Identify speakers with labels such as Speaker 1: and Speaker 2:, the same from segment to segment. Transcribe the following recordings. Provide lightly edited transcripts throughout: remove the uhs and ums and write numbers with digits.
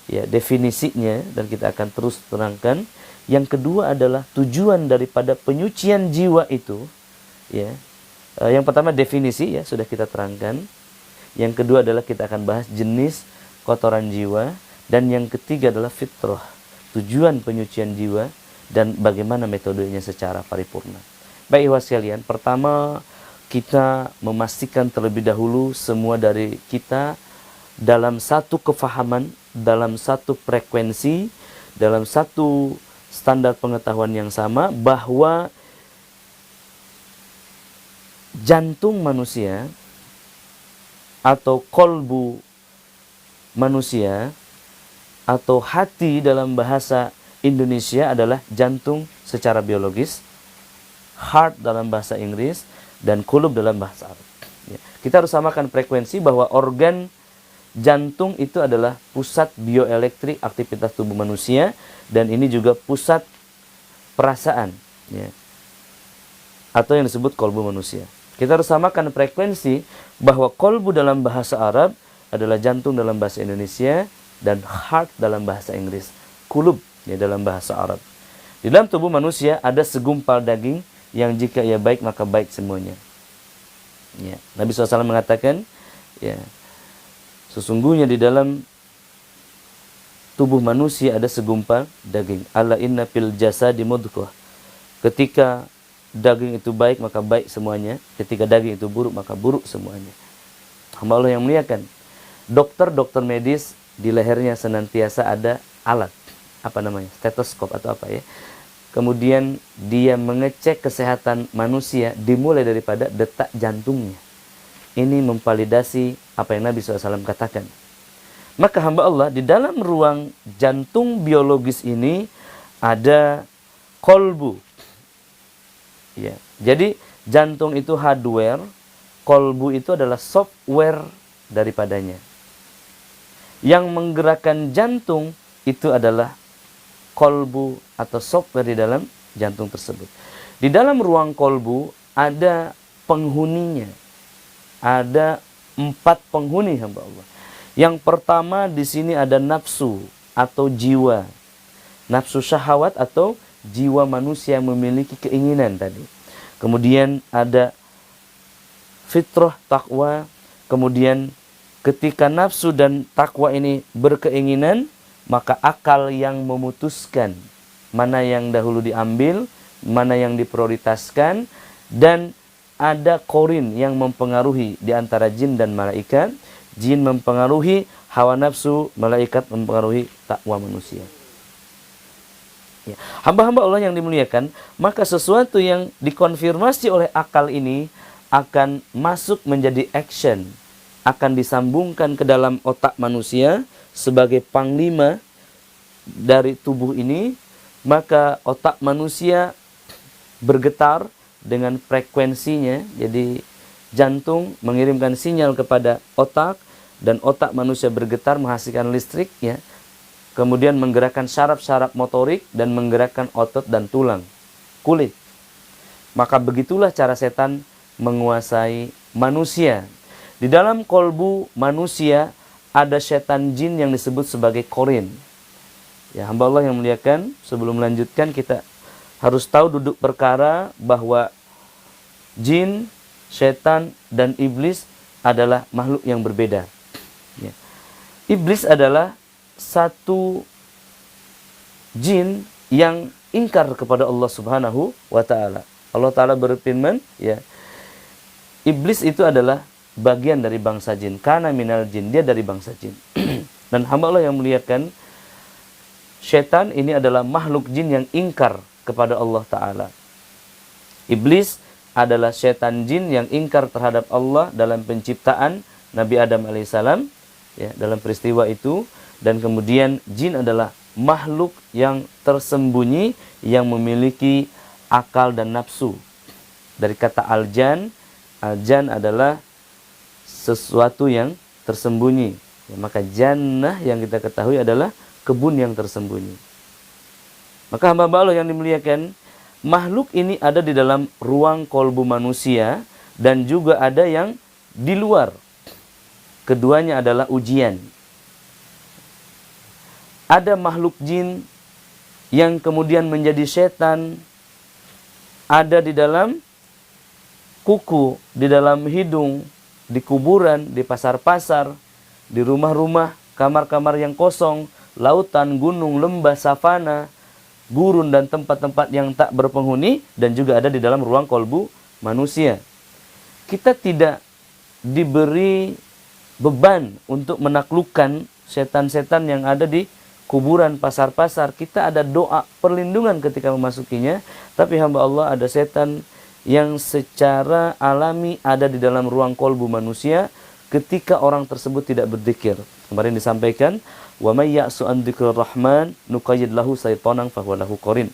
Speaker 1: ya definisinya dan kita akan terus terangkan. Yang kedua adalah tujuan daripada penyucian jiwa itu, ya. Yang pertama definisi ya sudah kita terangkan. Yang kedua adalah kita akan bahas jenis kotoran jiwa, dan yang ketiga adalah fitrah, tujuan penyucian jiwa dan bagaimana metodenya secara paripurna. Baik ikhwah sekalian, pertama kita memastikan terlebih dahulu semua dari kita dalam satu kefahaman, dalam satu frekuensi, dalam satu standar pengetahuan yang sama, bahwa jantung manusia atau kolbu manusia atau hati dalam bahasa Indonesia adalah jantung secara biologis, heart dalam bahasa Inggris, dan kulub dalam bahasa Arab. Ya. Kita harus samakan frekuensi bahwa organ jantung itu adalah pusat bioelektrik aktivitas tubuh manusia, dan ini juga pusat perasaan, ya, atau yang disebut kolbu manusia. Kita harus samakan frekuensi bahwa kolbu dalam bahasa Arab adalah jantung dalam bahasa Indonesia, dan heart dalam bahasa Inggris, kulub ya dalam bahasa Arab. Di dalam tubuh manusia ada segumpal daging yang jika ia baik maka baik semuanya. Ya, Nabi SAW mengatakan, ya, sesungguhnya di dalam tubuh manusia ada segumpal daging. Ala inna fil jasadi mudghah. Ketika daging itu baik maka baik semuanya. Ketika daging itu buruk maka buruk semuanya. Hamba Allah yang muliakan. Dokter medis di lehernya senantiasa ada alat. Apa namanya? Stetoskop atau apa ya. Kemudian dia mengecek kesehatan manusia dimulai daripada detak jantungnya. Ini memvalidasi apa yang Nabi SAW katakan. Maka hamba Allah, di dalam ruang jantung biologis ini ada kolbu. Ya, jadi jantung itu hardware, kolbu itu adalah software daripadanya. Yang menggerakkan jantung itu adalah kolbu atau software di dalam jantung tersebut. Di dalam ruang kolbu ada penghuninya. Ada 4 penghuni hamba Allah. Yang pertama di sini ada nafsu atau jiwa. Nafsu syahwat atau jiwa manusia yang memiliki keinginan tadi. Kemudian ada fitrah takwa. Kemudian ketika nafsu dan takwa ini berkeinginan, maka akal yang memutuskan mana yang dahulu diambil, mana yang diprioritaskan, dan ada korin yang mempengaruhi di antara jin dan malaikat. Jin mempengaruhi hawa nafsu, malaikat mempengaruhi takwa manusia. Ya. Hamba-hamba Allah yang dimuliakan, maka sesuatu yang dikonfirmasi oleh akal ini akan masuk menjadi action, akan disambungkan ke dalam otak manusia sebagai panglima dari tubuh ini. Maka otak manusia bergetar dengan frekuensinya. Jadi jantung mengirimkan sinyal kepada otak, dan otak manusia bergetar menghasilkan listrik, ya. Kemudian menggerakkan syaraf-syaraf motorik dan menggerakkan otot dan tulang, kulit. Maka begitulah cara setan menguasai manusia. Di dalam kolbu manusia ada setan jin yang disebut sebagai korin. Ya, hamba Allah yang muliakan, sebelum melanjutkan kita harus tahu duduk perkara bahwa jin, setan, dan iblis adalah makhluk yang berbeda. Ya. Iblis adalah satu jin yang ingkar kepada Allah Subhanahu wa Ta'ala. Allah Ta'ala berfirman, ya, iblis itu adalah bagian dari bangsa jin. Kana minal jin, dia dari bangsa jin. Dan hamba Allah yang muliakan, setan ini adalah makhluk jin yang ingkar kepada Allah Ta'ala. Iblis adalah setan jin yang ingkar terhadap Allah dalam penciptaan Nabi Adam alaihissalam, ya, dalam peristiwa itu. Dan kemudian jin adalah makhluk yang tersembunyi yang memiliki akal dan nafsu. Dari kata aljan, aljan adalah sesuatu yang tersembunyi. Ya, maka jannah yang kita ketahui adalah kebun yang tersembunyi. Maka hamba Allah yang dimuliakan, makhluk ini ada di dalam ruang kolbu manusia dan juga ada yang di luar. Keduanya adalah ujian. ada makhluk jin yang kemudian menjadi setan, ada di dalam kuku, di dalam hidung, di kuburan, di pasar-pasar, di rumah-rumah, kamar-kamar yang kosong, lautan, gunung, lembah, savana, gurun, dan tempat-tempat yang tak berpenghuni, dan juga ada di dalam ruang kolbu manusia. Kita tidak diberi beban untuk menaklukkan setan-setan yang ada di kuburan, pasar-pasar. Kita ada doa perlindungan ketika memasukinya, tapi hamba Allah ada setan yang secara alami ada di dalam ruang kolbu manusia ketika orang tersebut tidak berzikir. Kemarin disampaikan, wa may ya'su an dzikrir rahman nuqayyid lahu syaitanan fa huwa lahu qarin.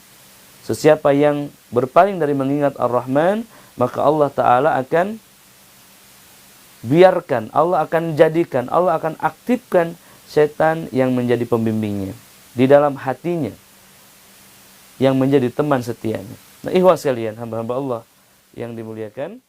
Speaker 1: Sesiapa yang berpaling dari mengingat Ar-Rahman, maka Allah Ta'ala akan biarkan, Allah akan jadikan, Allah akan aktifkan setan yang menjadi pembimbingnya di dalam hatinya, yang menjadi teman setianya. Nah, ikhwas sekalian, hamba-hamba Allah yang dimuliakan